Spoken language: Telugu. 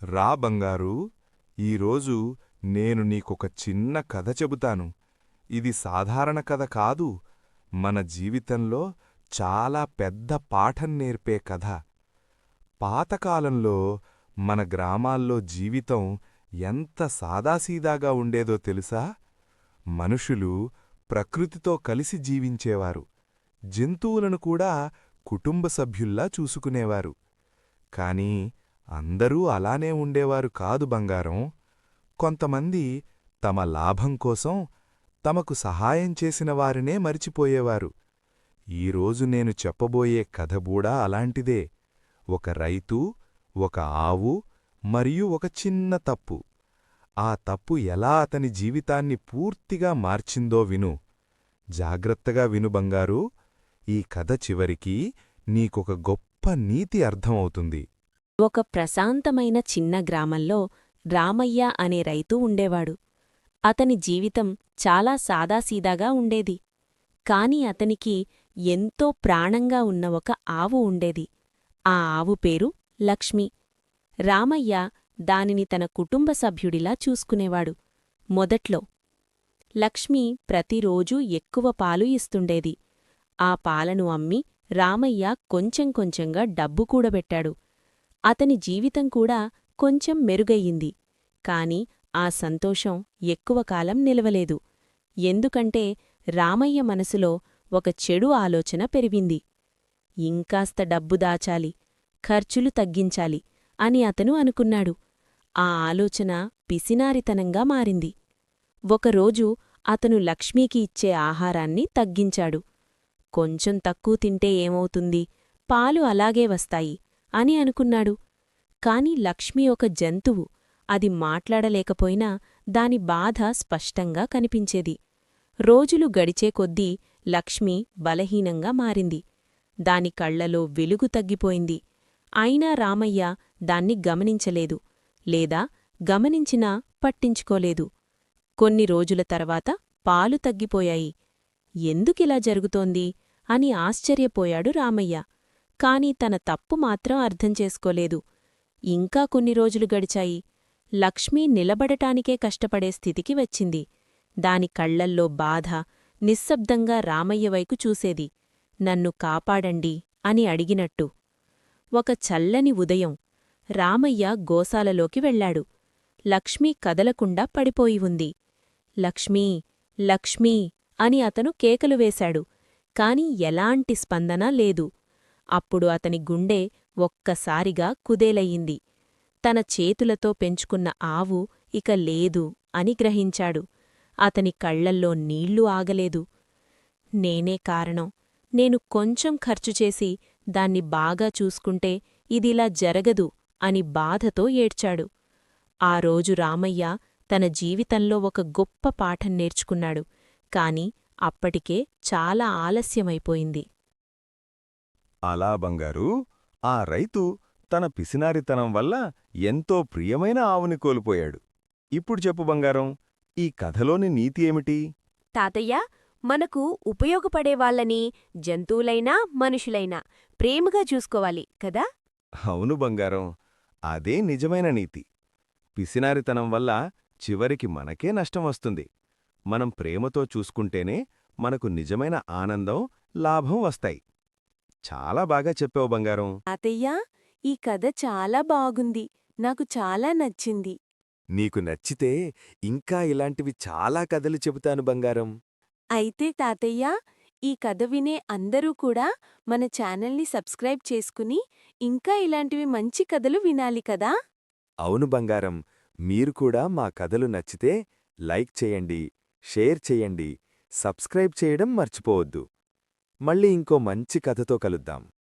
రా బంగారు, ఈరోజు నేను నీకొక చిన్న కథ చెబుతాను. ఇది సాధారణ కథ కాదు, మన జీవితంలో చాలా పెద్ద పాఠం నేర్పే కథ. పాతకాలంలో మన గ్రామాల్లో జీవితం ఎంత సాదాసీదాగా ఉండేదో తెలుసా? మనుషులు ప్రకృతితో కలిసి జీవించేవారు. జంతువులను కూడా కుటుంబ సభ్యుల్లా చూసుకునేవారు. కాని అందరూ అలానే ఉండేవారు కాదు బంగారం. కొంతమంది తమ లాభం కోసం తమకు సహాయం చేసిన వారినే మరిచిపోయేవారు. ఈరోజు నేను చెప్పబోయే కథ కూడా అలాంటిదే. ఒక రైతు, ఒక ఆవు మరియు ఒక చిన్న తప్పు. ఆ తప్పు ఎలా అతని జీవితాన్ని పూర్తిగా మార్చిందో విను. జాగ్రత్తగా విను బంగారు. ఈ కథ చివరికి నీకొక గొప్ప నీతి అర్థమవుతుంది. ఒక ప్రశాంతమైన చిన్న గ్రామంలో రామయ్య అనే రైతు ఉండేవాడు. అతని జీవితం చాలా సాదాసీదాగా ఉండేది. కాని అతనికి ఎంతో ప్రాణంగా ఉన్న ఒక ఆవు ఉండేది. ఆ ఆవు పేరు లక్ష్మి. రామయ్య దానిని తన కుటుంబ సభ్యుడిలా చూసుకునేవాడు. మొదట్లో లక్ష్మి ప్రతిరోజూ ఎక్కువ పాలు ఇస్తుండేది. ఆ పాలను అమ్మి రామయ్య కొంచెం కొంచెంగా డబ్బు కూడబెట్టాడు. అతని జీవితం కూడా కొంచెం మెరుగయ్యింది. కాని ఆ సంతోషం ఎక్కువ కాలం నిలవలేదు. ఎందుకంటే రామయ్య మనసులో ఒక చెడు ఆలోచన పెరిగింది. ఇంకాస్త డబ్బు దాచాలి, ఖర్చులు తగ్గించాలి అని అతను అనుకున్నాడు. ఆ ఆలోచన పిసినారితనంగా మారింది. ఒకరోజు అతను లక్ష్మీకి ఇచ్చే ఆహారాన్ని తగ్గించాడు. కొంచెం తక్కువ తింటే ఏమవుతుంది, పాలు అలాగే వస్తాయి అని అనుకున్నాడు. కాని లక్ష్మి ఒక జంతువు. అది మాట్లాడలేకపోయినా దాని బాధ స్పష్టంగా కనిపించేది. రోజులు గడిచే కొద్దీ లక్ష్మి బలహీనంగా మారింది. దాని కళ్లలో వెలుగు తగ్గిపోయింది. అయినా రామయ్య దాన్ని గమనించలేదు, లేదా గమనించినా పట్టించుకోలేదు. కొన్ని రోజుల తర్వాత పాలు తగ్గిపోయాయి. ఎందుకిలా జరుగుతోంది అని ఆశ్చర్యపోయాడు రామయ్య. కాని తన తప్పు మాత్రం అర్థం చేసుకోలేదు. ఇంకా కొన్ని రోజులు గడిచాయి. లక్ష్మి నిలబడటానికే కష్టపడే స్థితికి వచ్చింది. దాని కళ్లల్లో బాధ నిశ్శబ్దంగా రామయ్యవైపు చూసేది. నన్ను కాపాడండి అని అడిగినట్టు. ఒక చల్లని ఉదయం రామయ్య గోశాలలోకి వెళ్లాడు. లక్ష్మి కదలకుండా పడిపోయి ఉంది. లక్ష్మీ, లక్ష్మీ అని అతను కేకలు వేశాడు. కాని ఎలాంటి స్పందన లేదు. అప్పుడు అతని గుండె ఒక్కసారిగా కుదేలయ్యింది. తన చేతులతో పెంచుకున్న ఆవు ఇక లేదు అని గ్రహించాడు. అతని కళ్లల్లో నీళ్లు ఆగలేదు. నేనే కారణం. నేను కొంచెం ఖర్చుచేసి దాన్ని బాగా చూసుకుంటే ఇదిలా జరగదు అని బాధతో ఏడ్చాడు. ఆ రోజు రామయ్య తన జీవితంలో ఒక గొప్ప పాఠం నేర్చుకున్నాడు. కాని అప్పటికే చాలా ఆలస్యమైపోయింది. అలా బంగారు, ఆ రైతు తన పిసినారితనం వల్ల ఎంతో ప్రియమైన ఆవుని కోల్పోయాడు. ఇప్పుడు చెప్పు బంగారం, ఈ కథలోని నీతి ఏమిటి? తాతయ్య, మనకు ఉపయోగపడేవాళ్లని, జంతువులైనా మనుషులైనా ప్రేమగా చూసుకోవాలి కదా? అవును బంగారం, అదే నిజమైన నీతి. పిసినారితనం వల్ల చివరికి మనకే నష్టం వస్తుంది. మనం ప్రేమతో చూసుకుంటేనే మనకు నిజమైన ఆనందం, లాభం వస్తాయి. చాలా బాగా చెప్పావు బంగారం. తాతయ్య, ఈ కథ చాలా బాగుంది. నాకు చాలా నచ్చింది. నీకు నచ్చితే ఇంకా ఇలాంటివి చాలా కథలు చెబుతాను బంగారం. అయితే తాతయ్య, ఈ కథ వినే అందరూ కూడా మన ఛానల్ని సబ్స్క్రైబ్ చేసుకుని ఇంకా ఇలాంటివి మంచి కథలు వినాలి కదా? అవును బంగారం, మీరు కూడా మా కథలు నచ్చితే లైక్ చేయండి, షేర్ చేయండి, సబ్స్క్రైబ్ చేయడం మర్చిపోవద్దు. మళ్ళీ ఇంకో మంచి కథతో కలుద్దాం.